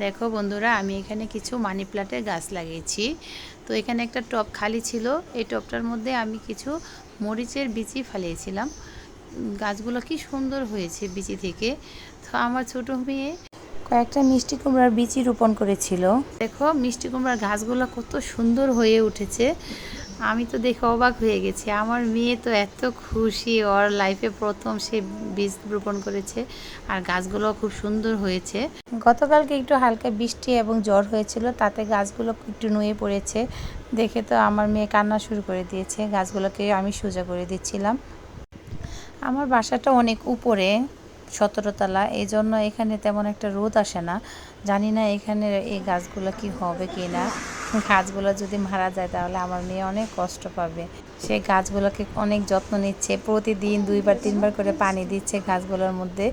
দেখো বন্ধুরা, আমি এখানে কিছু মানি প্ল্যান্টের গাছ লাগিয়েছি। তো এখানে একটা টব খালি ছিল, এই টবটার মধ্যে আমি কিছু মরিচের বিচি ফেলিয়েছিলাম। গাছগুলো কি সুন্দর হয়েছে বিচি থেকে। তো আমার ছোট মেয়ে কয়েকটা মিষ্টি কুমড়ার বিচি রোপণ করেছিল। দেখো মিষ্টি কুমড়ার গাছগুলো কত সুন্দর হয়ে উঠেছে। আমি তো দেখে অবাক হয়ে গেছি। আমার মেয়ে তো এত খুশি, ওর লাইফে প্রথম সে বীজ রোপণ করেছে আর গাছগুলো খুব সুন্দর হয়েছে। গতকালকে একটু হালকা বৃষ্টি এবং ঝড় হয়েছিল, তাতে গাছগুলো একটু নুয়ে পড়েছে। দেখে তো আমার মেয়ে কান্না শুরু করে দিয়েছে। গাছগুলোকে আমি সোজা করে দিচ্ছিলাম। আমার বাসাটা অনেক উপরে, 17 তলা, এই জন্য এখানে তেমন একটা রোদ আসে না। জানি না এখানে এই গাছগুলো কি হবে কি না। গাছগুলো যদি মারা যায় তাহলে আমার মেয়ে অনেক কষ্ট পাবে। সে গাছগুলোকে অনেক যত্ন নিচ্ছে, প্রতিদিন 2 বার 3 বার করে পানি দিচ্ছে গাছগুলোর মধ্যে।